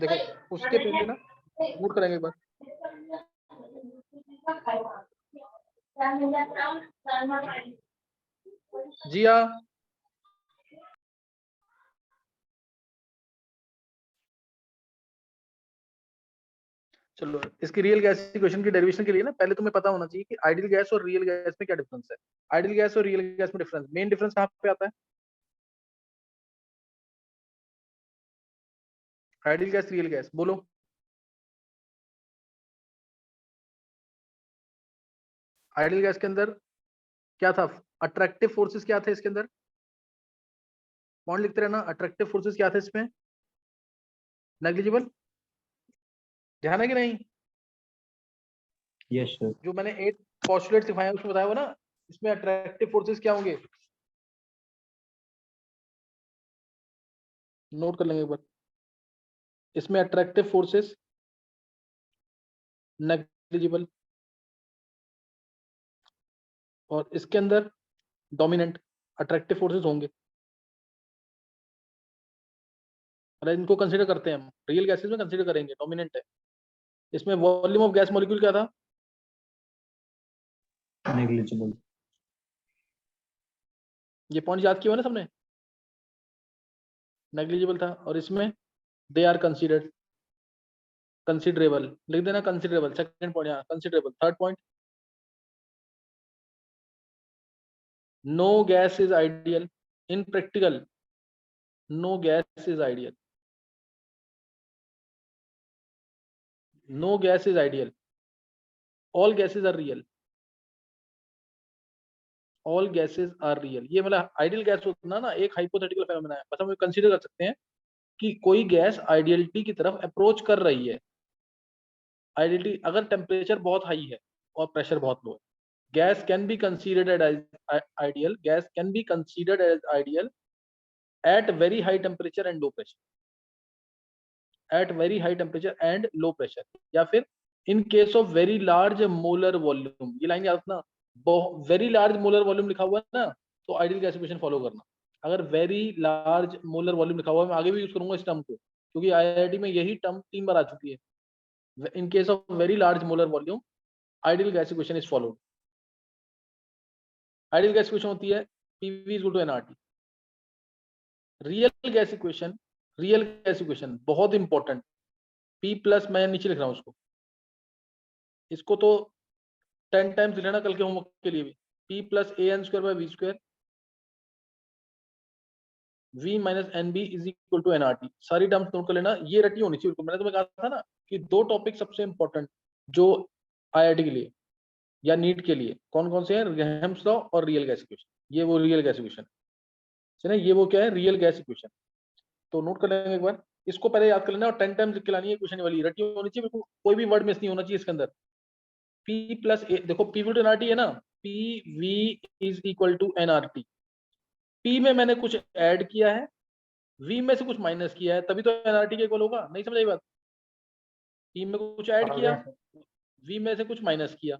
देखो उसके पहले ना नोट करेंगे एक बार। जी हाँ, चलो इसकी रियल गैस इक्वेशन की डेरिवेशन के लिए ना पहले तुम्हें पता होना चाहिए कि आइडियल गैस और रियल गैस में क्या डिफरेंस है। आइडियल गैस और रियल गैस में डिफरेंस, मेन डिफरेंस कहाँ पे आता है? आइडियल गैस रियल गैस बोलो। आइडियल गैस के अंदर क्या था? अट्रैक्टिव फोर्सेस क्या थे इसके अंदर? कौन लिखते रहना, अट्रैक्टिव फोर्सेस क्या थे इसमें? नेग्लिजिबल। ध्यान है कि नहीं? Yes sir. जो मैंने 8 पोस्टुलेट सिखाया उसमें बताया हुआ ना, इसमें अट्रैक्टिव फोर्सेस क्या होंगे? नोट कर लेंगे एक बार। इसमें अट्रैक्टिव फोर्सेस नेग्लिजिबल, और इसके अंदर डोमिनेंट अट्रैक्टिव फोर्सेस होंगे। अरे इनको कंसीडर करते हैं हम, रियल गैसेस में कंसीडर करेंगे, डोमिनेंट है। इसमें वॉल्यूम ऑफ गैस मॉलिक्यूल क्या था? नेग्लिजिबल। ये पॉइंट याद किया हुआ ना सबने? नेग्लिजिबल था। और इसमें दे आर कंसीडर्ड, कंसीडरेबल लिख देना, कंसीडरेबल सेकंड पॉइंट, यहाँ considerable. Third point, no gas is ideal in practical, no gas is ideal, no gas is ideal, all gases are real, all gases are real. ये मतलब ideal gas होना ना एक hypothetical phenomena है, बस हम consider कर सकते हैं कि कोई गैस आइडियलिटी की तरफ अप्रोच कर रही है। आइडियलिटी अगर टेम्परेचर बहुत हाई है और प्रेशर बहुत लो है, gas can be considered as ideal, gas can be considered as ideal at very high temperature and low pressure, at very high temperature and low pressure, या फिर in case of very large molar volume। ये line याद रखना, very large molar volume लिखा हुआ है ना, तो आइडियल गैस इक्वेशन फॉलो करना। अगर वेरी लार्ज मोलर वॉल्यूम लिखा हुआ है, मैं आगे भी यूज करूंगा इस टर्म को, क्योंकि आईआईटी में यही टर्म 3 बार आ चुकी है। In case of very large molar volume ideal gas equation is followed. Ideal gas equation होती है PV equal to NRT. Real gas equation, real gas equation बहुत इंपॉर्टेंट, P प्लस, मैं नीचे लिख रहा हूं उसको, इसको तो 10 टाइम्स लेना कल के होमवर्क के लिए भी। P plus AN square by V square, V minus NB is equal to NRT। सारी टर्म्स नोट कर लेना, ये रटी होनी चाहिए बिल्कुल। मैंने तुम्हें कहा था ना कि 2 टॉपिक सबसे इंपॉर्टेंट जो IIT के लिए या नीट के लिए कौन कौन से हैं, ग्राहम्स लॉ और रियल गैस इक्वेशन। ये वो रियल गैस इक्वेशन है, ये वो क्या है, रियल गैस इक्वेशन। तो नोट कर लेंगे एक बार, इसको पहले याद कर लेना और 10 टाइम्स लिख के लानी है क्वेश्चन वाली, रटी होनी चाहिए बिल्कुल, कोई भी वर्ड मिस नहीं होना चाहिए इसके अंदर। P प्लस ए, देखो P टू एनआरटी है ना, PV is equal to NRT. P में मैंने कुछ ऐड किया है, V में से कुछ माइनस किया है, तभी तो एनआरटी के इक्वल होगा। नहीं समझ आई बात? P में कुछ ऐड किया, V में से कुछ माइनस किया,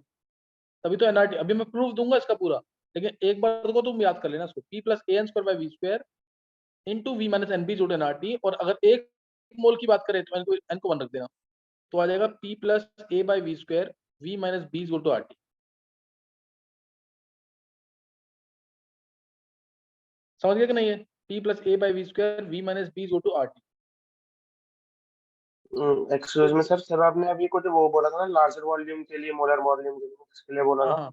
तभी तो एनआरटी। अभी मैं प्रूफ दूंगा इसका पूरा, लेकिन एक बार को तुम याद कर लेना इसको, P plus AN square by V square into V minus NB जोड़ एनआरटी। और अगर एक मोल की बात करें तो n को 1 रख देना, तो आ जाएगा P plus A by V square V minus B equal to RT। समझ गया कि नहीं है? P plus A by V square V minus B equal to RT। Excuse me sir, आपने अभी कुछ वो बोला था ना, लार्जर वॉल्यूम के लिए, मोलर वॉल्यूम के लिए, किसके लिए बोला था?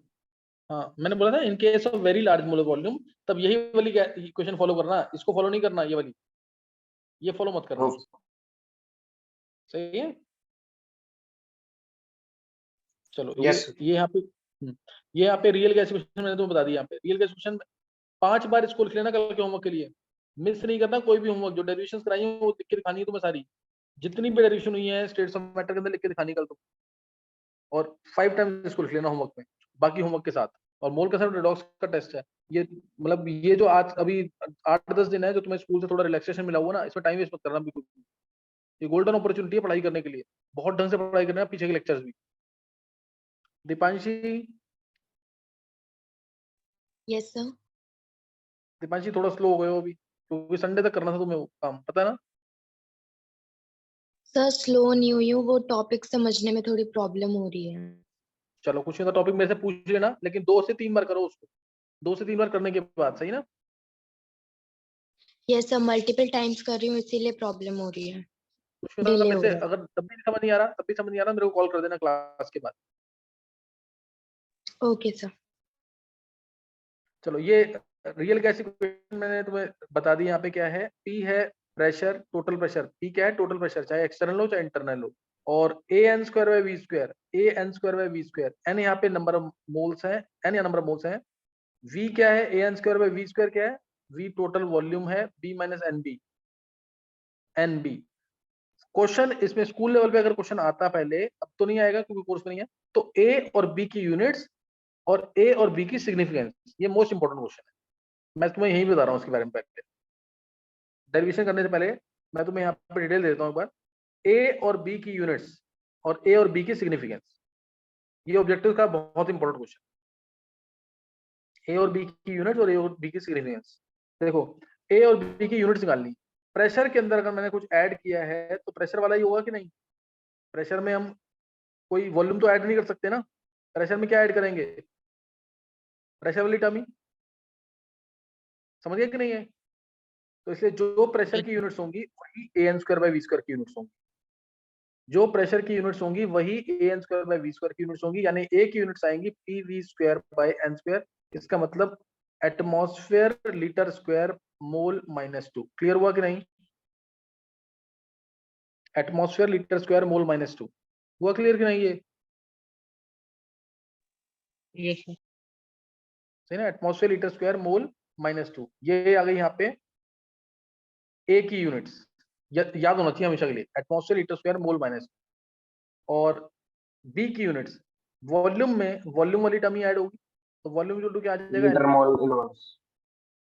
हाँ, मैंने बोला था इन case of very large molar volume, तब यही वाली इक्वेशन फॉलो करना, इसको फॉलो नहीं करना, ये वाली, ये फॉलो मत करना। सही है? चलो yes. ये यहाँ पे ये यहाँ पे रियल गैस इक्वेशन मैंने तुम्हें बता दिया। यहाँ पे रियल गैस इक्वेशन 5 बार इसको लिख लेना कल के होमवर्क के लिए, मिस नहीं करना कोई भी होमवर्क। जो डेरिवेशन कराई है वो लिख के दिखानी है तुम्हें सारी, जितनी भी डेरिवेशन हुई है स्टेट्स ऑफ मैटर के अंदर लिख के दिखानी कल तुम। और 5 टाइम्स इसको लिख लेना होमवर्क में, बाकी होमवर्क के साथ। और मोल के साथ रेडॉक्स का टेस्ट है ये, मतलब ये जो आज अभी 8-10 दिन है जो तुम्हें स्कूल से थोड़ा रिलैक्सेशन मिला हुआ ना, इसमें टाइम वेस्ट मत करना बिल्कुल। ये गोल्डन अपॉर्चुनिटी है पढ़ाई करने के लिए, बहुत ढंग से पढ़ाई करना, पीछे के लेक्चर्स भी। Deepanshi, yes sir. दीपांशी थोड़ा स्लो हो गए हो अभी, क्योंकि संडे तक करना था तुम्हें वो काम, पता है ना? सर स्लो नहीं हुई हूँ, वो टॉपिक समझने में थोड़ी प्रॉब्लम हो रही है। चलो कुछ नहीं था, टॉपिक मेरे से पूछ लेना, लेकिन 2 से 3 बार करो उसको, 2 से 3 बार करने के बाद, सही ना? यस सर, मल्टीपल टाइम्स कर रही हूँ इसीलिए प्रॉब्लम हो रही है, कुछ नहीं था, डिले मेरे हो से रहा है। अगर तब भी समझ नहीं आ रहा, तब भी समझ नहीं आ रहा, मेरे को कॉल कर देना क्लास के बाद। Okay sir. चलो ये रियल गैस इक्वेशन मैंने तुम्हें बता दी, यहाँ पे क्या है, पी है प्रेशर, टोटल प्रेशर, पी क्या है, टोटल प्रेशर, चाहे एक्सटर्नल हो चाहे इंटरनल हो, और A N square by V square, A N square by V square, N यहाँ पे नंबर ऑफ मोल्स है, एन या नंबर ऑफ मोल्स है, वी क्या है, A N square by V square क्या है, वी टोटल वॉल्यूम है, B minus N B, N B. Question इसमें स्कूल लेवल पे अगर क्वेश्चन आता पहले, अब तो नहीं आएगा क्योंकि कोर्स में नहीं है, तो ए और बी की यूनिट्स और ए और बी की सिग्निफिकेंस, ये मोस्ट इंपोर्टेंट क्वेश्चन है। मैं तुम्हें यही बता रहा हूँ उसके बारे में पहले, डेरिवेशन करने से पहले मैं तुम्हें यहाँ पे डिटेल देता हूँ एक बार। ए और बी की यूनिट्स और ए और बी की सिग्निफिकेंस, ये ऑब्जेक्टिव का बहुत इंपॉर्टेंट क्वेश्चन। ए और बी की यूनिट्स और ए और बी की सिग्निफिकेंस। देखो, ए और बी की यूनिट्स निकालनी, प्रेशर के अंदर अगर मैंने कुछ ऐड किया है तो प्रेशर वाला ही होगा कि नहीं? प्रेशर में हम कोई वॉल्यूम तो ऐड नहीं कर सकते ना, प्रेशर में क्या ऐड करेंगे? प्रेशर वाली टर्म ही, समझ गए कि नहीं है? तो इसलिए जो प्रेशर की यूनिट्स होंगी वही A N square by V square की यूनिट्स होंगी, जो प्रेशर की यूनिट्स होंगी वही A N square by V square की यूनिट्स होंगी, यानी ए की यूनिट्स आएंगी P V square by N square. इसका मतलब atmosphere litre square mole minus 2। Clear हुआ कि नहीं? Atmosphere litre square mole minus 2 हुआ क्लियर कि नहीं? ये यस सर। सही ना, atmosphere litre square mole minus 2, ये आ गई यहाँ पे ए की यूनिट्स, याद होना चाहिए हमेशा के लिए, atmosphere litre square mole minus. और बी की यूनिट्स वॉल्यूम में, वॉल्यूम वाली टर्म ही ऐड होगी, तो वॉल्यूम इक्वल टू क्या आ जाएगा? Litre N B. Mole inverse.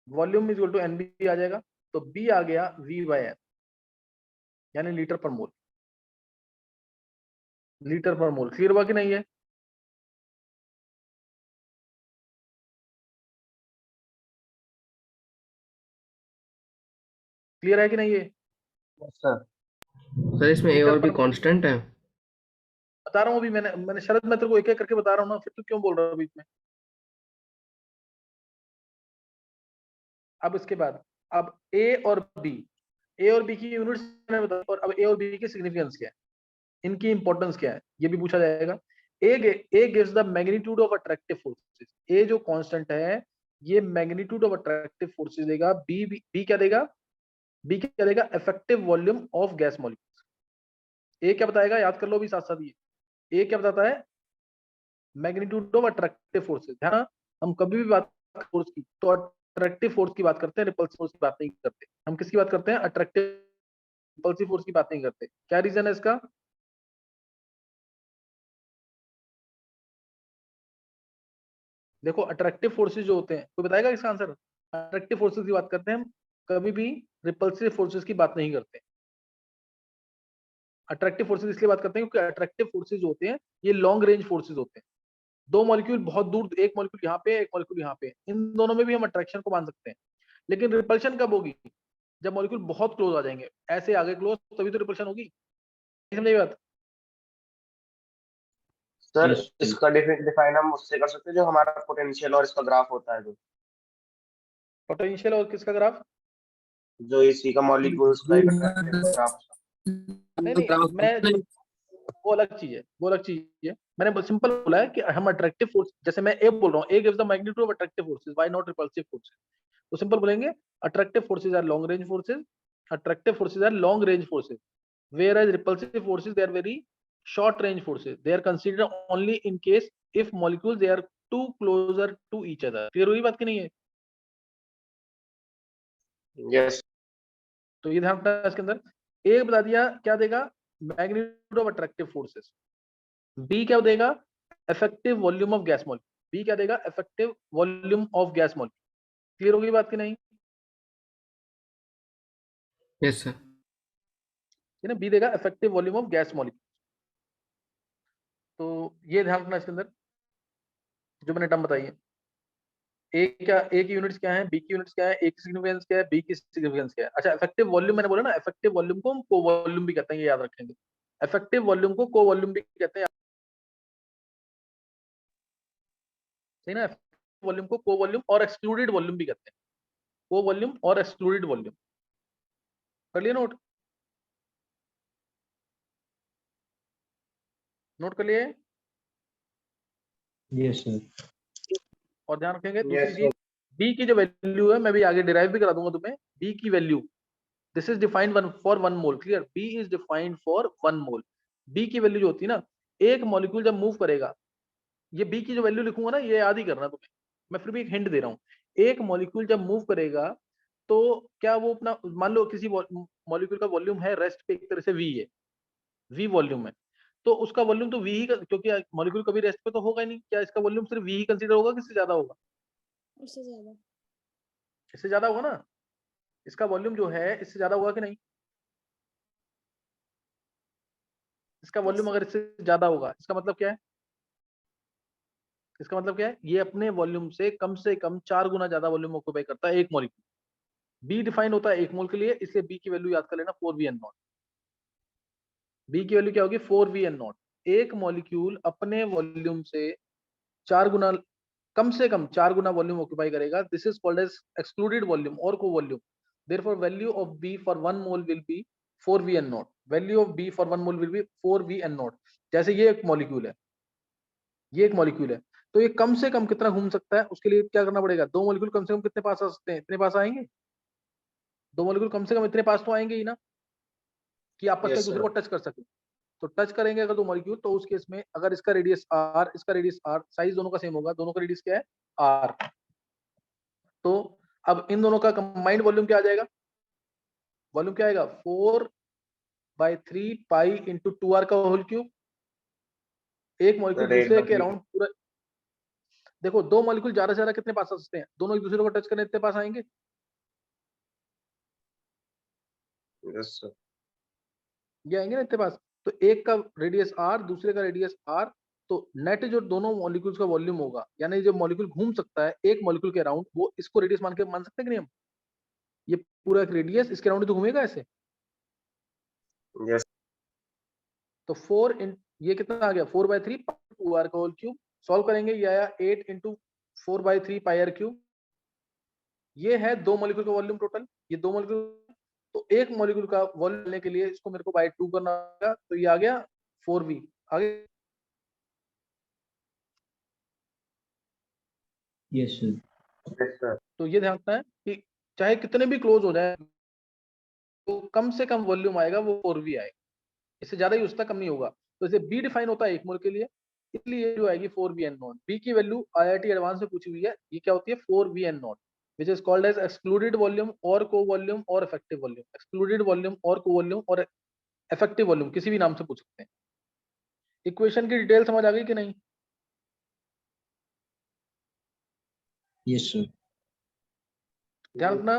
Volume equal to N B आ जाएगा, तो बी आ गया वी बाय एन, यानी litre per mole, litre per मोल। क्लियर हुआ कि नहीं है? क्लियर है कि नहीं है? सर सर इसमें ए लीटर और बी पर कांस्टेंट है? बता रहा हूँ अभी, मैंने शरद, मैं तेरे को एक एक करके बता रहा हूँ ना, फिर तू क्यों बोल रहा है बीच में? अब इसके बाद, अब ए और बी, ए और बी की यूनिट्स मैंने बताया, और अब ए और बी की सिग्निफिकेंस क्या है, इनकी इंपॉर्टेंस क्या है, ये भी पूछा जाएगा। A gives the magnitude of attractive forces, A जो कांस्टेंट है ये मैग्नीट्यूड ऑफ अट्रैक्टिव फोर्सेस देगा। बी क्या देगा? बी क्या देगा? Effective volume of gas molecules. A क्या बताएगा? याद कर लो भी साथ साथ, ये ए क्या बताता है? Magnitude of attractive forces. है ना, हम कभी भी बात फोर्स की तो अट्रैक्टिव फोर्स की बात करते हैं, रिपल्सिव फोर्स की बात नहीं करते। हम किसकी बात करते हैं? अट्रैक्टिव, रिपल्सिव फोर्स की बात नहीं करते। क्या रीजन है इसका? देखो, अट्रैक्टिव फोर्सेस जो होते हैं, कोई बताएगा इसका आंसर? अट्रैक्टिव फोर्सेस की बात करते हैं हम, कभी भी रिपल्सिव फोर्सेस की बात नहीं करते। अट्रैक्टिव फोर्सेस इसलिए बात करते हैं क्योंकि अट्रैक्टिव फोर्सेस जो होते हैं ये लॉन्ग रेंज फोर्सेस होते हैं। दो मॉलिक्यूल बहुत दूर, एक मॉलिक्यूल यहाँ पे, एक मॉलिक्यूल यहाँ पे, इन दोनों में भी हम अट्रैक्शन को मान सकते हैं। लेकिन रिपल्शन कब होगी? जब मॉलिक्यूल बहुत क्लोज आ जाएंगे, ऐसे आगे क्लोज, तभी तो रिपल्शन होगी। समझे बात? सर Yes, इसका डिफाइन हम उससे कर सकते हैं जो हमारा पोटेंशियल और इसका ग्राफ होता है, पोटेंशियल और किसका ग्राफ? जो इसी का मॉलिक्यूल्स का एक अट्रैक्टिव ग्राफ। नहीं नहीं, मैं जो, वो अलग चीज है, वो अलग चीज है। मैंने सिंपल बोला है कि हम अट्रैक्टिव फोर्स, जैसे मैं ए बोल रहा हूँ, A gives the magnitude of attractive forces, why not repulsive forces? तो सिंपल बोलेंगे, attractive forces are long range forces, attractive forces are long range forces, whereas repulsive forces they are very short range forces, they are considered only in case if molecules they are too closer to each other। Clear हुई बात की नहीं है? Yes तो ये ध्यान रखना इसके अंदर। ए बता दिया क्या देगा? Magnitude of attractive forces. B क्या देगा? Effective volume of gas molecule. B क्या देगा? Effective volume of gas molecule. Clear होगी बात की नहीं? Yes sir. है ना, बी देगा effective volume of gas molecule. तो ये ध्यान रखना इसके अंदर जो मैंने टर्म बताई है। ए की यूनिट्स क्या है, बी की यूनिट्स क्या है, ए की सिग्निफिकेंस क्या है, बी की सिग्निफिकेंस क्या है। अच्छा, इफेक्टिव वॉल्यूम मैंने बोला ना, इफेक्टिव वॉल्यूम को हम को वॉल्यूम भी कहते हैं, ये याद रखेंगे। इफेक्टिव वॉल्यूम को को वॉल्यूम भी कहते हैं, सही ना। वॉल्यूम को को वॉल्यूम और एक्सक्लूडेड वॉल्यूम भी कहते हैं, को वॉल्यूम और एक्सक्लूडेड वॉल्यूम। कर लिया नोट, नोट कर लिए। Yes sir. और ध्यान रखेंगे दूसरी Yes, चीज, बी की जो वैल्यू है, मैं भी आगे डिराइव भी करा दूंगा तुम्हें। बी की value, this is defined for 1 mole, clear. B is defined for 1 mole. B की वैल्यू जो होती है ना, एक मॉलिक्यूल जब मूव करेगा, ये बी की जो वैल्यू लिखूंगा ना, ये याद ही करना तुम्हें, मैं फिर भी एक हिंट दे रहा हूँ। एक मॉलिक्यूल जब मूव करेगा तो क्या वो अपना, मान लो किसी मॉलिक्यूल का वॉल्यूम है रेस्ट पे, एक तरह से वी है, वी वॉल्यूम है, तो उसका वॉल्यूम तो वी ही, क्योंकि मॉलिक्यूल कभी रेस्ट पे तो होगा ही नहीं, क्या इसका वॉल्यूम सिर्फ वी ही कंसीडर होगा, किससे ज्यादा होगा? उससे ज्यादा। इससे ज्यादा होगा ना, इसका वॉल्यूम जो है इससे ज्यादा होगा कि नहीं? इसका वॉल्यूम अगर इससे ज्यादा होगा, इसका मतलब क्या है? इसका मतलब क्या है? ये अपने वॉल्यूम से कम 4 गुना ज्यादा वॉल्यूम ऑक्यूपाई करता है एक मॉलिक्यूल। बी डिफाइन होता है 1 मोल के लिए, इसलिए बी की वैल्यू याद कर लेना 4VN0। बी की वैल्यू क्या होगी? 4VN0। एक मॉलिक्यूल अपने वॉल्यूम से 4 गुना, कम से कम 4 गुना वॉल्यूम ऑक्यूपाई करेगा, this is called as excluded volume और covolume. Therefore value of B for 1 mole will be 4VN0। Value of B for 1 mole will be 4VN0। जैसे ये एक मॉलिक्यूल है, ये एक मॉलिक्यूल है, तो ये कम से कम कितना घूम सकता है, उसके लिए क्या करना पड़ेगा? दो मॉलिक्यूल कम से कम कितने पास आ सकते हैं? इतने पास आएंगे। दो मॉलिक्यूल कम से कम इतने पास तो आएंगे ही ना, कि आपस में yes, एक दूसरे sir. को टच कर सके। तो टच करेंगे अगर दो मॉलिक्यूल, तो उस केस में अगर इसका रेडियस r, इसका रेडियस r, साइज दोनों का सेम होगा, दोनों का रेडियस क्या है? r। तो अब इन दोनों का कंबाइंड वॉल्यूम क्या आ जाएगा? वॉल्यूम क्या आएगा? 4/3 पाई इंटू 2r का होल क्यूब। एक मॉलिक्यूल That दूसरे 8/3. के अराउंड पूरा, देखो दो मॉलिक्यूल ज्यादा से ज्यादा कितने पास आ सकते हैं? दोनों एक दूसरे को टच करने इतने पास आएंगे। Yes, sir. ये आएंगे ना इतने पास। तो एक का रेडियस r, दूसरे का रेडियस r, तो नेट जो दोनों मॉलिक्यूल्स का वॉल्यूम होगा, यानी जो मॉलिक्यूल घूम सकता है एक मॉलिक्यूल के अराउंड, वो इसको रेडियस मान सकते हैं कि नहीं हम? ये पूरा एक रेडियस इसके अराउंड तो घूमेगा ऐसे। Yes. तो 4 इन, ये कितना आ गया? 4/3 2r का होल क्यूब। सॉल्व करेंगे, ये आया 8 इंटू 4/3 पाई r क्यूब। ये है दो मॉलिक्यूल का वॉल्यूम टोटल, ये दो मॉलिक्यूल। तो एक मॉलिक्यूल का वॉल्यूम लेने के लिए इसको मेरे को बाय 2 करना होगा, तो ये आ गया 4v। आगे यस सर। Yes, sir. तो ये ध्यान रखना है कि चाहे कितने भी क्लोज हो जाए, तो कम से कम वॉल्यूम आएगा वो 4v आएगा, इससे ज्यादा ही उसका कम नहीं होगा। तो इसे बी डिफाइन होता है 1 मोल के लिए, इसलिए जो आएगी 4VN0। बी की वैल्यू IIT एडवांस में पूछी हुई है, ये क्या होती है? 4VN0, which is called as excluded volume और को वॉल्यूम और इफेक्टिव वॉल्यूम। एक्सक्लूडेड वॉल्यूम और को वॉल्यूम और इफेक्टिव वॉल्यूम किसी भी नाम से पूछ सकते हैं। इक्वेशन की डिटेल समझ आ गई कि नहीं? Yes sir. ध्यान रखना,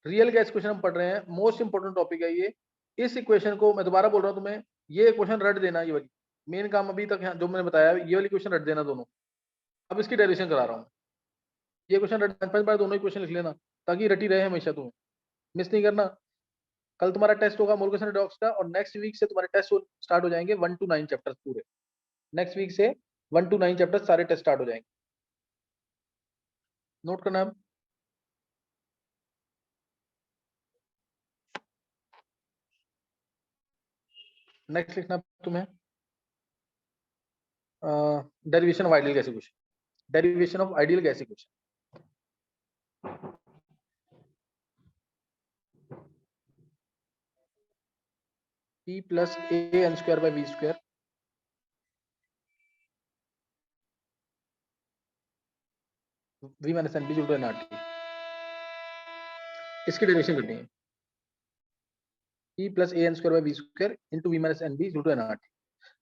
रियल गैस इक्वेशन हम पढ़ रहे हैं, मोस्ट इंपोर्टेंट टॉपिक है ये। इस इक्वेशन को मैं दोबारा बोल रहा हूँ तुम्हें, ये इक्वेशन रट देना, ये वाली मेन काम अभी तक जो मैंने बताया, ये वाली इक्वेशन रट देना दोनों। अब इसकी डेरिवेशन करा रहा हूँ, ये क्वेश्चन रट 5 बार दोनों इक्वेशन लिख लेना, ताकि रटी रहे हमेशा, तुम्हें मिस नहीं करना। कल तुम्हारा टेस्ट होगा मोलकुलस एंड रेडॉक्स का, और नेक्स्ट वीक से तुम्हारे टेस्ट स्टार्ट हो जाएंगे 1 to 9 चैप्टर्स पूरे। नेक्स्ट वीक से 1 to 9 चैप्टर्स सारे टेस्ट स्टार्ट हो जाएंगे, नोट करना अब। नेक्स्ट लिखना तुम्हें derivation of ideal gas equation, derivation of ideal gas equation. P plus AN square by V square V minus NB equal to nRT, इसकी derivation करनी है। P plus AN square by V square into V minus NB equal to nRT।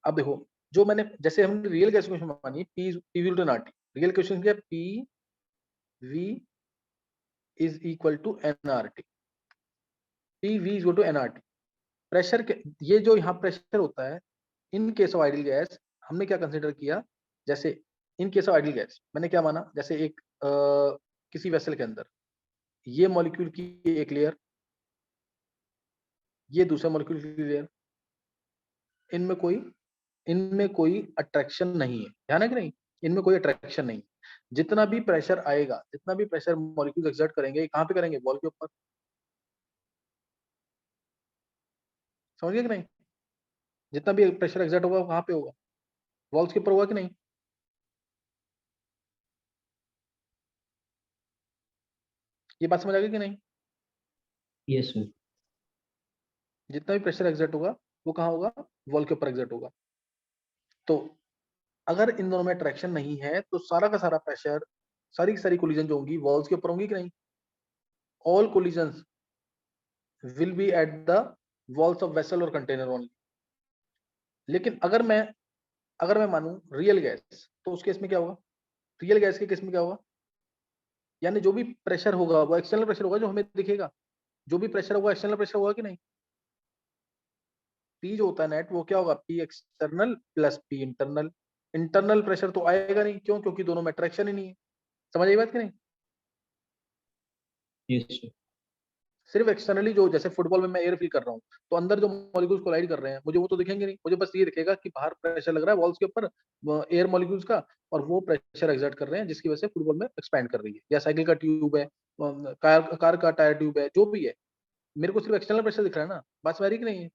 अब देखो, जो मैंने, जैसे हमने real gas equation मानी P equal to nRT, real equation क्या? P V is equal to nRT, P V is equal to nRT। Pressure के ये जो यहाँ प्रेशर होता है in case of ideal gas हमने क्या कंसीडर किया, जैसे इन केस ऑफ आइडियल गैस मैंने क्या माना, जैसे एक किसी वेसल के अंदर ये मॉलिक्यूल की एक लेयर, ये दूसरा मॉलिक्यूल की लेयर, इनमें कोई अट्रैक्शन नहीं है, ध्यान है कि नहीं, इनमें कोई अट्रैक्शन नहीं। जितना भी प्रेशर आएगा, जितना भी प्रेशर मॉलिक्यूल एक्सर्ट करेंगे, कहाँ पे करेंगे, वॉल के ऊपर, समझ गए कि नहीं, जितना भी प्रेशर एक्सर्ट होगा वो कहाँ पे होगा, वॉल्स के ऊपर होगा कि नहीं। ये बात समझ आ गई कि नहीं, Yes, sir. जितना भी प्रेशर एक्सर्ट होगा वो कहाँ होगा, वॉल के ऊपर एक्सर्ट होगा। तो अगर इन दोनों में अट्रैक्शन नहीं है तो सारा का सारा प्रेशर, सारी की सारी कोलिजन जो होंगी वॉल्स के ऊपर होंगी कि नहीं, all collisions will be at the walls of vessel और कंटेनर ओनली। लेकिन अगर मैं मानूं रियल गैस, तो उस केस में क्या होगा, रियल गैस के केस में क्या होगा, यानी जो भी प्रेशर होगा वो एक्सटर्नल प्रेशर होगा जो हमें दिखेगा, जो भी प्रेशर होगा एक्सटर्नल प्रेशर होगा कि नहीं। पी जो होता है नेट वो क्या होगा, P external plus P internal. Internal pressure तो आएगा नहीं, क्यों, क्योंकि दोनों में अट्रैक्शन ही नहीं है। समझ आई बात कि नहीं। Yes, sir. सिर्फ एक्सटर्नली जो, जैसे फुटबॉल में मैं एयर फील कर रहा हूँ तो अंदर जो मॉलिक्यूल्स कोलाइड कर रहे हैं मुझे वो तो दिखेंगे नहीं, मुझे बस ये दिखेगा कि बाहर प्रेशर लग रहा है वॉल्स के ऊपर एयर मॉलिक्यूल्स का, और वो प्रेशर एक्सर्ट कर रहे हैं जिसकी वजह से फुटबॉल में एक्सपैंड कर रही है, या साइकिल का ट्यूब है, कार का टायर ट्यूब है, जो भी है, मेरे को सिर्फ एक्सटर्नल प्रेशर दिख रहा है ना, बात समझ रही कि नहीं है।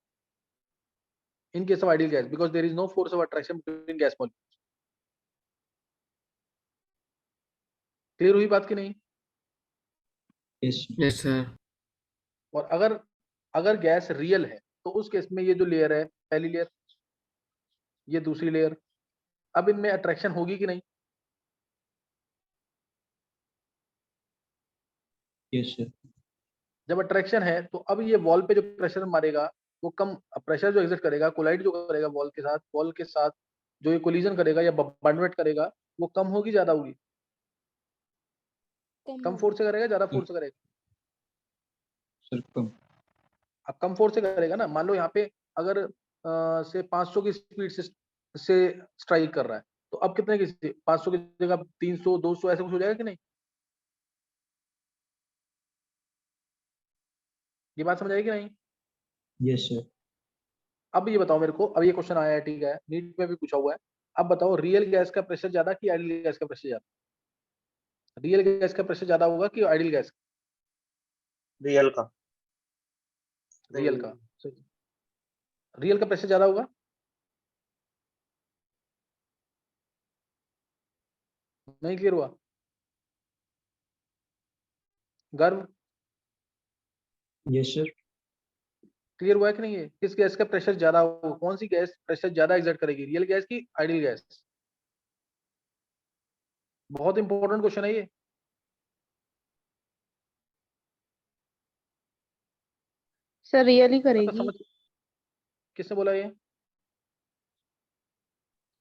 In case of ideal gas because there is no force of attraction between gas molecules. Clear हुई बात की नहीं। Yes, sir. Yes, sir. और अगर अगर गैस रियल है तो उस केस में ये जो लेयर है, पहली लेयर, ये दूसरी लेयर, अब इनमें अट्रैक्शन होगी कि नहीं। Yes, sir. जब अट्रैक्शन है तो अब ये वॉल पे जो प्रेशर मारेगा वो कम, प्रेशर जो एग्जिट करेगा, कोलाइड जो करेगा वॉल के साथ जो ये कोलिजन करेगा या बॉन्डवेट करेगा, वो कम होगी ज्यादा होगी, कम फोर्स से करेगा ज्यादा फोर्स से करेगा। Sir, come. अब कम फोर्स से करेगा ना, मान लो यहाँ पे अगर से 500 की स्पीड से स्ट्राइक कर रहा है, तो अब कितने की, 500 की जगह 300 200 ऐसे कुछ हो जाएगा कि नहीं। ये बात समझ आएगी नहीं। Yes, sir. अब ये बताओ मेरे को, अब ये क्वेश्चन आया है, ठीक है, नीट में भी पूछा हुआ है। अब बताओ रियल गैस का प्रेशर ज्यादा कि आइडियल गैस का प्रेशर ज्यादा, रियल गैस का प्रेशर ज्यादा होगा कि आइडियल गैस रियल का। का, रियल का, रियल का प्रेशर ज्यादा होगा। नहीं क्लियर हुआ, गर्व Yes, sir. क्लियर हुआ है कि नहीं है, किस गैस का प्रेशर ज्यादा होगा, कौन सी गैस प्रेशर ज्यादा एक्सर्ट करेगी, रियल गैस की आइडियल गैस। बहुत इंपॉर्टेंट क्वेश्चन है ये। सर रियल ही तो करेगी। समझ, किसने बोला ये,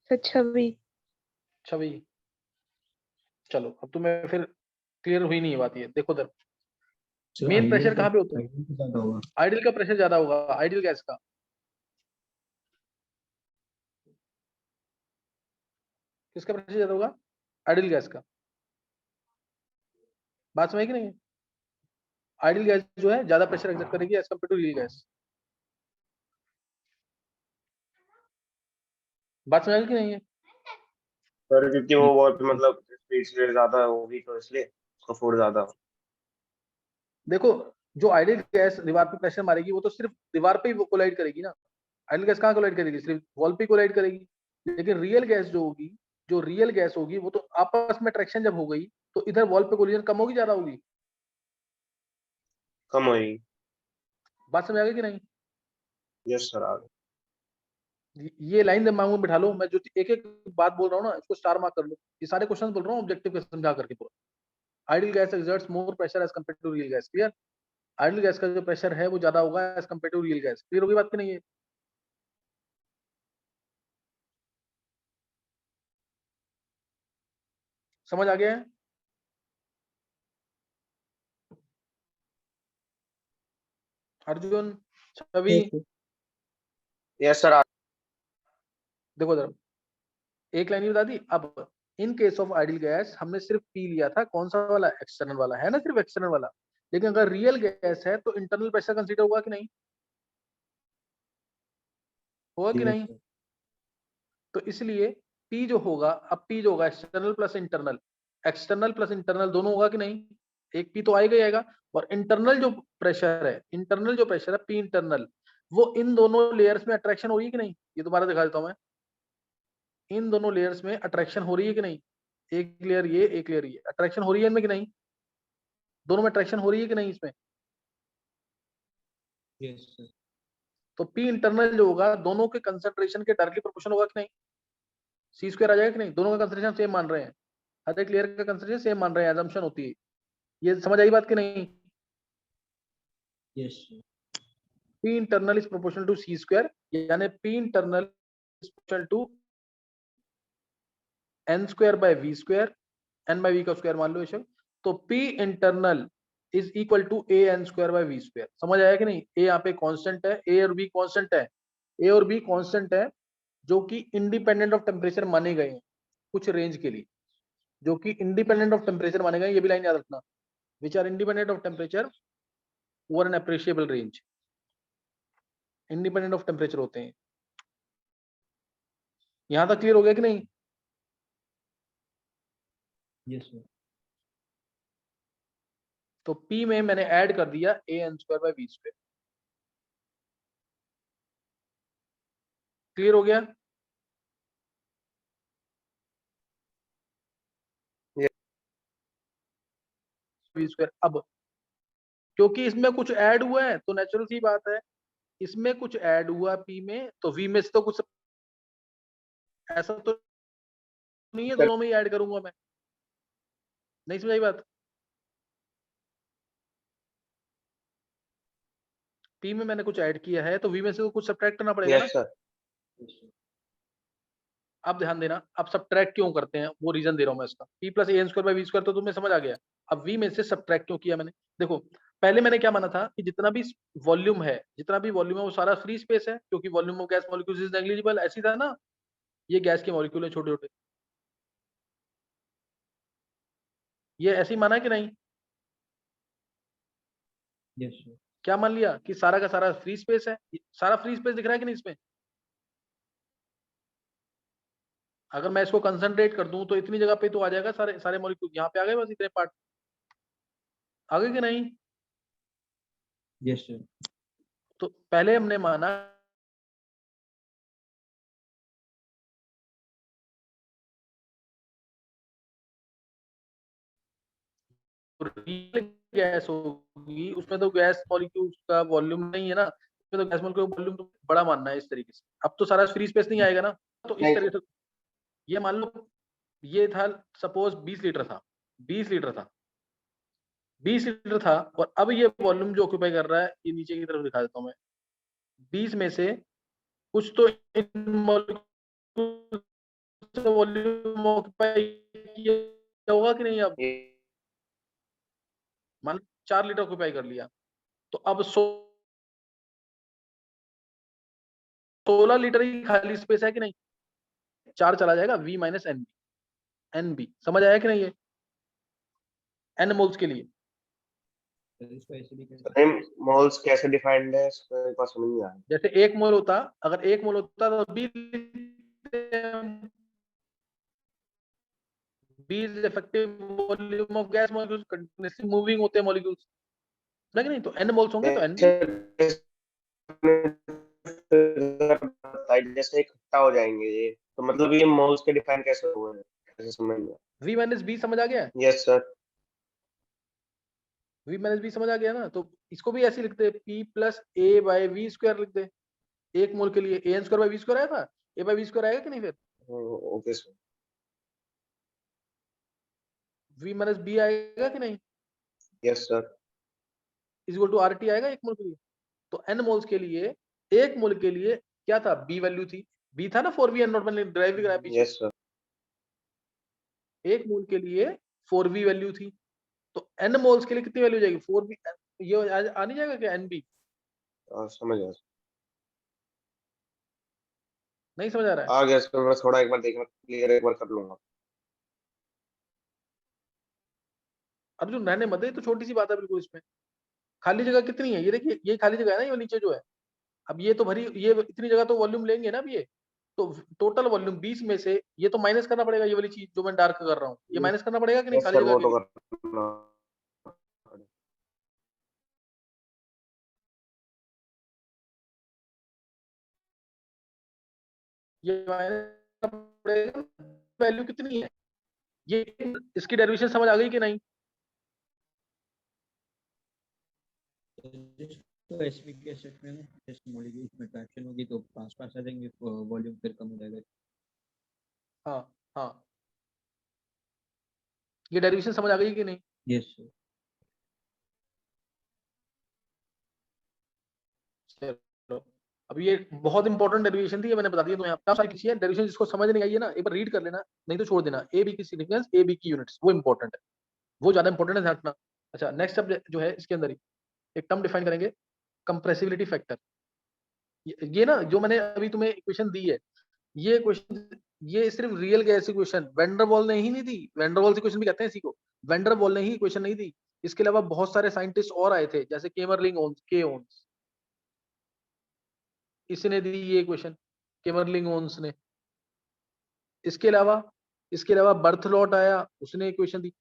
सर छवि। छवि। चलो अब तुम्हें फिर क्लियर हुई नहीं है बात, ये देखो इधर, Sir, मेन ideal प्रेशर का कहाँ पे होता है, ideal से ज़्यादा होगा. आइडियल का प्रेशर ज्यादा होगा, आइडियल गैस का, किसका प्रेशर ज्यादा होगा, आइडियल गैस का। बात समझ कि नहीं, आइडियल गैस जो है ज्यादा प्रेशर एक्सर्ट करेगी as compare to real gas. बात समझ कि नहीं है। सर क्योंकि वो वॉल पे मतलब स्पीड से ज्यादा होगी तो इसलिए उसका फोर्स ज्यादा हो। देखो जो आइडियल गैस दीवार पे प्रेशर मारेगी वो तो सिर्फ दीवार पे ही वो कोलाइड करेगी ना, आइडियल गैस कहाँ कोलाइड करेगी, सिर्फ वॉल पे कोलाइड करेगी। लेकिन रियल गैस जो होगी, जो रियल गैस होगी वो तो आपस में अट्रैक्शन जब हो गई तो इधर वॉल पे कोलिजन कम होगी ज्यादा होगी। कम होगी। बात समझ आ गई कि नहीं। यस सर आ गए। ये लाइन दिमाग में बिठा लो, मैं जो एक एक बात बोल रहा हूँ ना इसको स्टार मार्क कर लो, ये सारे क्वेश्चन बोल रहा हूँ ऑब्जेक्टिव के समझा करके पूरा। Ideal gas exerts more pressure as compare to real gas, clear. Ideal gas का जो प्रेशर है वो ज्यादा होगा as compare to real gas, clear होगी बात की नहीं है। समझ आ गया है। Arjun, Chhavi, Yes, sir. Yes sir. देखो जरा, एक लाइन ही बता दी। अब in case of ideal gas हमने सिर्फ पी लिया था, कौन सा वाला, एक्सटर्नल वाला है ना, सिर्फ एक्सटर्नल वाला। लेकिन अगर रियल गैस है तो इंटरनल प्रेशर कंसीडर होगा कि नहीं, होगा कि Yes, नहीं? sir. तो इसलिए P जो होगा, अब P जो होगा एक्सटर्नल प्लस इंटरनल दोनों होगा कि नहीं? एक P तो आएगा ही आएगा। और इंटरनल जो प्रेशर है P इंटरनल, वो इन दोनों लेयर्स में अट्रैक्शन हो रही है कि नहीं? ये दोबारा दिखा देता हूं मैं। इन दोनों लेयर्स में अट्रैक्शन हो रही है कि नहीं? एक लेयर ये, एक लेयर ये, अट्रैक्शन हो रही है इनमें कि नहीं? दोनों में अट्रैक्शन हो रही है कि नहीं इसमें? Yes, sir. तो P इंटरनल जो होगा दोनों के कंसंट्रेशन के डायरेक्टली प्रोपोर्शनल होगा कि नहीं? सी स्क्वायर आ जाएगा कि नहीं? दोनों का कंसंट्रेशन सेम मान रहे हैं, हर एक लेयर का कंसंट्रेशन सेम मान रहे हैं, assumption होती है। ये समझ आई बात कि नहीं? Yes, sir. P internal is proportional to C square, यानी P internal is proportional to n square by v square, n by v का स्क्वायर मान लो बेशक। तो P internal is equal to a n square by v square। समझ आया कि नहीं? a यहाँ पे कांस्टेंट है, a और b कांस्टेंट है, a और b कांस्टेंट है, जो कि इंडिपेंडेंट ऑफ टेम्परेचर माने गए हैं कुछ रेंज के लिए, जो कि इंडिपेंडेंट ऑफ टेम्परेचर माने गए। ये भी लाइन याद रखना, which are independent of temperature over an appreciable range, independent of temperature होते हैं। यहां तक क्लियर हो गया कि नहीं? Yes, sir. तो P में मैंने ऐड कर दिया a n square by v square. Clear हो गया? v square. अब क्योंकि इसमें कुछ ऐड हुआ है तो नेचुरल सी बात है, इसमें कुछ ऐड हुआ P में, तो V में से तो कुछ, ऐसा तो नहीं है दोनों में ही ऐड करूंगा मैं। नहीं समझाई बात? P में मैंने कुछ ऐड किया है तो V में से तो कुछ सब्ट्रैक्ट करना पड़ेगा ना। Yes sir. Yes, sir. अब ध्यान देना, अब सब्ट्रैक्ट क्यों करते हैं वो रीजन दे रहा हूं मैं इसका। P plus a n square by v square तो तुम्हें समझ आ गया। अब V में से सब्ट्रैक्ट क्यों किया मैंने? देखो, पहले मैंने क्या माना था कि जितना भी वॉल्यूम है वो सारा फ्री स्पेस है, क्योंकि volume of gas molecules is negligible, ऐसी था ना। ये गैस के मॉलिक्यूल है छोटे छोटे, ये ऐसे ही माना है कि नहीं? Yes, sir. क्या मान लिया कि सारा का सारा फ्री स्पेस है? सारा फ्री स्पेस दिख रहा है कि नहीं इसमें? अगर मैं इसको कंसंट्रेट कर दूं तो इतनी जगह पे तो आ जाएगा, सारे सारे मॉलिक्यूल यहाँ पे आ गए, बस इतने पार्ट आ गए कि नहीं? Yes, sir. तो पहले हमने माना रियल गैस होगी, उसमें तो गैस मॉलिक्यूल्स का वॉल्यूम नहीं है ना, उसमें तो गैस मॉलिक्यूल का वॉल्यूम तो बड़ा मानना है इस तरीके से। अब तो सारा फ्री स्पेस नहीं आएगा ना, तो इस नहीं। तरीके से ये मान लो, ये था सपोज 20 लीटर था, 20 लीटर था, 20 लीटर था, और अब ये वॉल्यूम जो ऑक्यूपाई कर रहा है, ये नीचे की तरफ दिखा देता हूं मैं। 20 में से कुछ तो इन मॉलिक्यूल से वॉल्यूम ऑक्यूपाई किया होगा कि नहीं? अब मान लो 4 लीटर ऑक्यूपाई कर लिया, तो अब 16 लीटर ही खाली स्पेस है कि नहीं? 4 चला जाएगा V minus N B, N B. समझ आया कि नहीं? ये एन मोल्स के लिए Sir, इसको ऐसे भी कैसे? मोल्स कैसे डिफाइंड है इसको एक बार समझ नहीं आया। जैसे 1 मोल होता, अगर 1 मोल होता तो B is effective volume of gas molecules, continuously moving होते हैं मॉलिक्यूल्स, है कि नहीं? तो n मोल्स होंगे तो n जैसे इकट्ठा हो जाएंगे ये, तो मतलब ये मोल्स के डिफाइन कैसे हुए हैं, कैसे समझ में? V माइनस बी समझ आ गया? Yes sir. V minus B समझ आ गया ना? तो इसको भी ऐसे लिखते हैं, P plus a by v square लिख दे। 1 मोल के लिए an square by v square आया था, a बाय v स्क्वायर आएगा कि नहीं? फिर okay sir. V minus B आएगा कि नहीं? Yes sir. Is equal to RT आएगा 1 मोल के लिए। तो n मोल्स के लिए, 1 मोल के लिए क्या था? B वैल्यू थी, B था ना 4V n नॉट, मैंने ड्राइव भी कराया पीछे। Yes sir. 1 मोल के लिए 4V वैल्यू थी, तो n मोल्स के लिए कितनी वैल्यू जाएगी? 4V। ये आ नहीं जाएगा क्या NB? समझ गया। नहीं समझ आ रहा है? आ गया सर, बस थोड़ा एक बार देखना, क्लियर एक बार कर लूंगा। अर्जुन रहने मत दे, ये तो छोटी सी बात है बिल्कुल। इसमें खाली जगह कितनी है? ये देखिए, ये खाली जगह है ना, ये नीचे जो है। अब ये तो भरी, ये इतनी जगह तो वॉल्यूम लेंगे ना अब ये। तो टोटल वॉल्यूम 20 में से ये तो माइनस करना पड़ेगा, ये वाली चीज जो मैं डार्क कर रहा हूँ, ये माइनस करना पड़ेगा कि नहीं यस खाली सर, जगह वो के तो लिए? करना। ये माइनस करना पड़ेगा। वैल्यू कितनी है ये, इसकी डेरिवेशन समझ आ गई कि नहीं? तो एसबी के सेट में ना टेस्ट मोड़ेगी, इसमें ट्रैक्शन होगी तो पास पास आ जाएंगे, वॉल्यूम फिर कम हो जाएगा। हाँ हाँ, ये डेरिवेशन समझ आ गई कि नहीं? Yes sir. चलो, अब ये बहुत इंपॉर्टेंट डेरिवेशन थी, ये मैंने बता दिया तुम्हें। आपका सारी है डेरिवेशन, जिसको समझ नहीं आई है ना, एक बार रीड कर लेना, नहीं तो छोड़ देना। ए बी की सिग्निफिकेंस, ए बी की यूनिट्स, वो इंपॉर्टेंट है, वो ज्यादा इंपॉर्टेंट है, ध्यान रखना। अच्छा, नेक्स्ट अब जो है इसके अंदर ही एक टर्म डिफाइन करेंगे, कंप्रेसिबिलिटी फैक्टर। ये ना जो मैंने अभी तुम्हें इक्वेशन दी है, ये इक्वेशन, ये सिर्फ रियल गैस इक्वेशन वेंडरवॉल ने ही नहीं दी। वेंडरवॉल्स इक्वेशन भी कहते हैं इसी को, वेंडरवॉल ने ही इक्वेशन नहीं दी। इसके अलावा बहुत सारे साइंटिस्ट और आए थे, जैसे केमरलिंग ओन्स, के ओन्स, इसने दी ये इक्वेशन, केमरलिंग ओन्स ने। इसके अलावा बर्थलॉट आया, उसने इक्वेशन दी।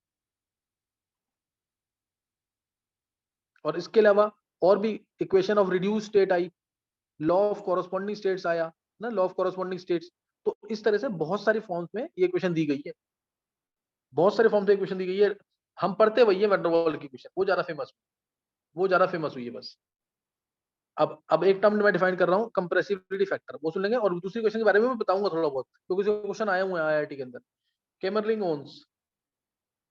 और इसके अलावा और भी equation of reduce state I, law of corresponding states आया ना, लॉ ऑफ कॉरस्पॉन्डिंग स्टेट्स। तो इस तरह से बहुत सारी फॉर्म्स में ये इक्वेशन दी गई है, बहुत सारे फॉर्म से इक्वेशन दी गई है। हम पढ़ते वही है वैन की इक्वेशन, वो ज्यादा फेमस, वो ज्यादा फेमस हुई है बस। अब एक टर्म मैं डिफाइन कर रहा हूँ, कंप्रेसिबिलिटी फैक्टर, वो सुन लेंगे। और दूसरी क्वेश्चन के बारे में मैं बताऊंगा थोड़ा बहुत, क्योंकि क्वेश्चन आए हुए हैं आईआईटी के अंदर। केमरलिंग ओन्स,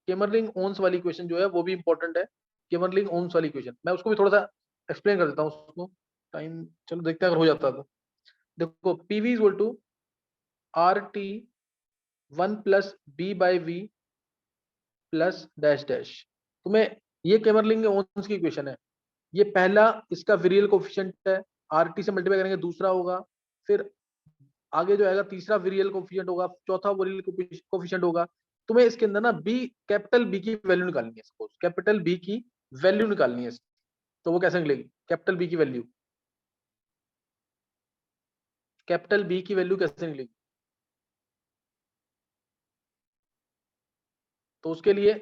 केमरलिंग ओन्स वाली क्वेश्चन जो है वो भी इंपॉर्टेंट है। केमरलिंग ओन्स वाली क्वेश्चन मैं उसको भी थोड़ा सा एक्सप्लेन कर देता हूँ उसको, टाइम चलो देखते हैं अगर हो जाता है तो। देखो, PV is equal to R T 1+b/v plus dash dash. तुम्हें ये केमरलिंग ओन्स की इक्वेशन है। ये पहला इसका विरियल कोफिशिएंट है, आरटी से मल्टीप्लाई करेंगे दूसरा होगा, फिर आगे जो आएगा तीसरा विरियल कोफिशिएंट होगा, चौथा विरियल कोफिशिएंट होगा। तुम्हें इसके अंदर ना बी, कैपिटल बी की वैल्यू निकालनी है, सपोज कैपिटल बी की वैल्यू निकालनी है। तो वो कैसे निकलेगी कैपिटल बी की वैल्यू? कैपिटल बी की वैल्यू कैसे निकलेगी? तो उसके लिए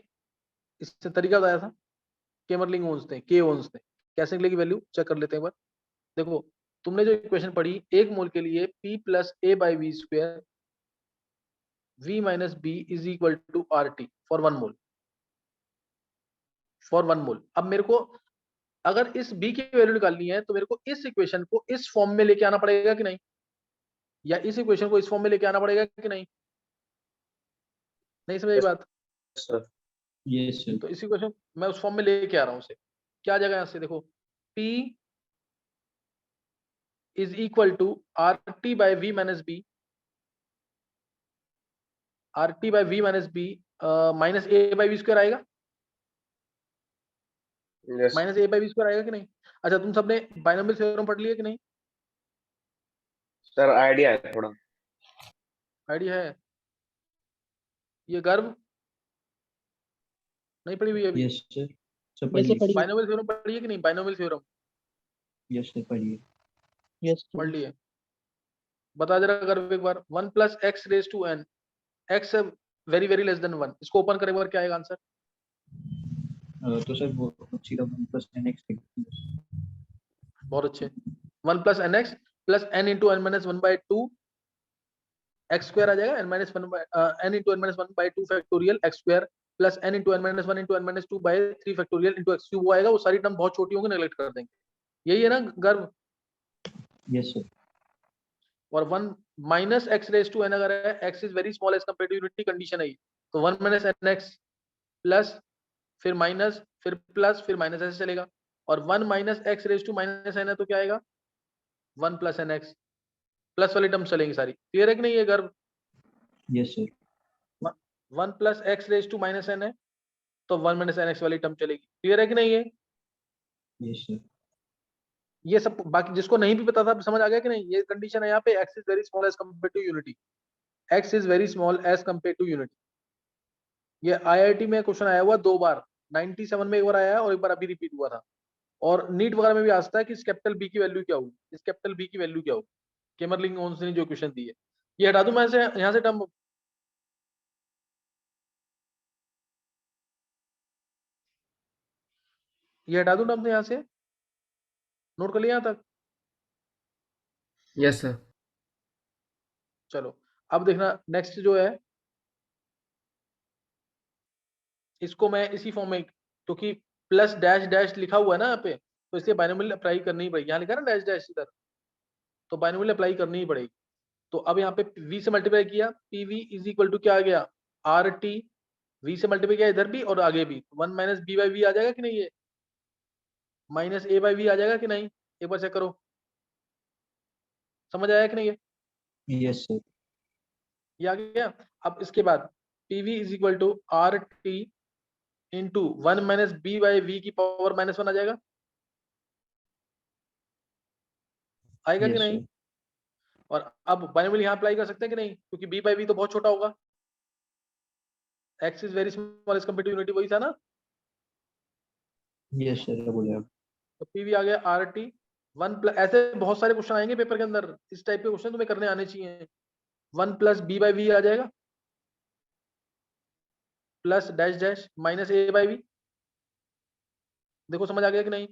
इससे तरीका बताया था, केमरलिंग ओन्स ने, के ओन्स ने। कैसे निकलेगी वैल्यू चेक कर लेते हैं एक बार। देखो, तुमने जो इक्वेशन पढ़ी, एक मोल के लिए P plus A by V square V minus B is equal to R T for 1 mole, for 1 mole. अब मेरे को अगर इस B की वैल्यू निकालनी है, तो मेरे को इस इक्वेशन को इस फॉर्म में लेके आना पड़ेगा कि नहीं, या इस इक्वेशन को इस फॉर्म में लेके आना पड़ेगा कि नहीं? नहीं समझ बात? Sir yes sir. तो इस इक्वेशन मैं उस फॉर्म में लेके आ रहा हूँ उसे। क्या आ जाएगा यहाँ से? देखो, P is equal to R T by V minus B, R T by V minus B minus A by V square आएगा, yes minus A by V square आएगा कि नहीं? अच्छा, तुम सबने बाइनोमियल थ्योरम पढ़ लिया कि नहीं? सर, आइडिया है थोड़ा। आइडिया है? ये गर्व नहीं पढ़ी हुई अभी? Yes sir. सर वैसे पढ़िए। पढ़िए। बाइनोमियल थ्योरम पढ़ी है कि नहीं? बाइनोमियल थ्योरम यस सर पढ़िए। यस पढ़ ली है? बता जरा गर्व एक बार। 1 plus X raise to N, X very very less than 1, इसको ओपन करे एक बार, क्या आएगा आंसर? तो सर वो सीधा 1+10x बहुत अच्छे। 1 plus N X plus N into N minus 1/2 X square आ जाएगा, N minus 1 N into N minus 1/2 factorial X square plus N into N minus 1 into N minus 2/3 factorial into X cube. वो आएगा, वो सारी term बहुत छोटी होंगी, neglect कर देंगे। यही है ना गर्व? Yes sir. और 1 minus X raise to N अगर है, X is very small as compare to unity condition है, तो 1 माइनस एन एक्स प्लस फिर माइनस फिर प्लस फिर माइनस ऐसे चलेगा। और 1 minus X raise to minus N है, तो क्या आएगा? 1 प्लस एन एक्स, प्लस वाली टर्म चलेंगी सारी। क्लियर है कि नहीं ये Garv? Yes sir. 1 plus X raise to minus N है, तो 1 माइनस एन एक्स वाली टर्म चलेगी। क्लियर है कि नहीं ये? Yes sir. ये सब बाकी जिसको नहीं भी पता था समझ आ गया कि नहीं? ये कंडीशन है यहाँ पे x is very small as compare to unity, x is very small as compare to unity. ये IIT में क्वेश्चन आया हुआ 2 बार, 97 में एक बार आया है और एक बार अभी रिपीट हुआ था। और नीट वगैरह में भी आता है कि इस कैपिटल बी की वैल्यू क्या होगी, इस कैपिटल बी की वैल्यू क्या होगी। केमरलिंग ओन्स ने जो क्वेश्चन दी है, ये हटा दूं मैं से यहाँ से टर्म, ये हटा दूं टर्म यहाँ से, नोट कर लिया यहाँ तक? Yes sir. चलो अब देखना नेक्स्ट जो है, इसको मैं इसी फॉर्म में, क्योंकि प्लस डैश डैश लिखा हुआ है ना यहाँ पे, तो इसलिए बाइनोमियल अप्लाई करनी ही पड़ेगी। यहाँ लिखा है ना डैश डैश इधर, तो बाइनोमियल अप्लाई करनी ही पड़ेगी। तो अब यहाँ पे v से मल्टीप्लाई किया, pv इज इक्वल टू क्या आ गया, rt, v से मल्टीप्लाई किया इधर भी और आगे भी, 1 माइनस बी बाई वी आ जाएगा कि नहीं, ये माइनस ए बाई वी आ जाएगा कि नहीं, एक बार चेक करो, समझ आया कि नहीं ये? Yes sir. ये आ गया। अब इसके बाद pv is equal to R T into 1 minus B by V की पावर -1 आ जाएगा, आएगा कि यस नहीं? सर। और अब बाइनोमियल यहाँ अप्लाई कर सकते हैं कि नहीं, क्योंकि बी बाई वी तो बहुत छोटा होगा, x is very small as compare to unity, वही था ना? यस सर बोले आप। तो पीवी आ गया आर टी 1 प्लस, ऐसे बहुत सारे क्वेश्चन आएंगे पेपर के अंदर, इस टाइप के क्वेश्चन तुम्हें करने आने चाहिए। 1 प्लस बी बाई वी आ जाएगा, plus dash dash minus A by V. देखो समझ आ गया कि नहीं?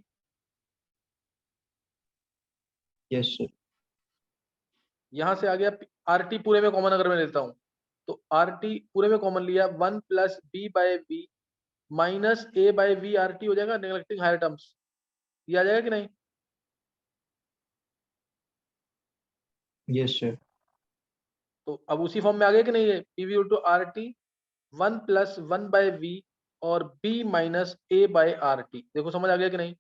Yes sir. यहां से आ गया आर टी पूरे में कॉमन अगर मैं लेता हूं, तो आर टी पूरे में कॉमन लिया, 1 plus B by V minus A by V R T हो जाएगा, नेग्लेक्टिंग हायर टर्म्स, ये आ जाएगा कि नहीं? Yes sir. तो अब उसी फॉर्म में आ गया कि नहीं, ये PV to R T 1 plus 1 by V और B minus A by R T. देखो समझ आ गया कि नहीं?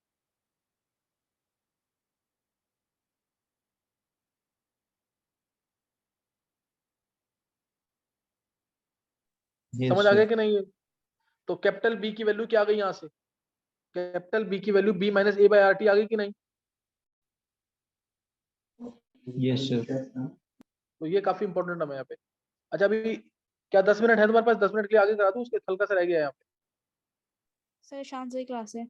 यस समझ आ गया सर। कि नहीं? ये तो कैपिटल बी की वैल्यू क्या आ गई यहाँ से, कैपिटल बी की value B minus A by R T आ गई कि नहीं? Yes sir. तो ये काफी इंपॉर्टेंट है यहाँ पे। अच्छा अभी क्या 10 मिनट है तुम्हारे पास? 10 मिनट के लिए आगे करा दूं, उसके हल्का सा रह गया है यहाँ पे। सर शाम से क्लास है।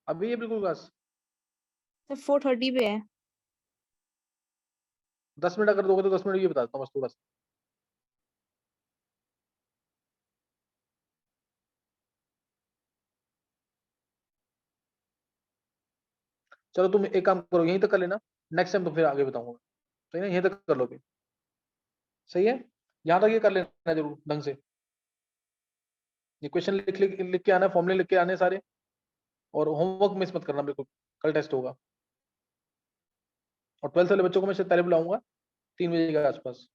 अभी ये बिल्कुल बस सर 4:30 पे है। 10 मिनट अगर दोगे तो 10 मिनट ये बता देता हूँ बस थोड़ा सा। चलो तुम एक काम करो, यहीं तक कर लेना, नेक्स्ट टाइम तो फिर आगे बताऊंगा। सही है, यहीं तक कर लोगे? सही है, यहाँ तक ये कर लेना जरूर ढंग से। ये क्वेश्चन लिख के आना, फॉर्मूले लिख के आने सारे, और होमवर्क मिस मत करना बिल्कुल, कल टेस्ट होगा। और 12th वाले बच्चों को मैं शायद पहले बुलाऊंगा 3 बजे के आसपास।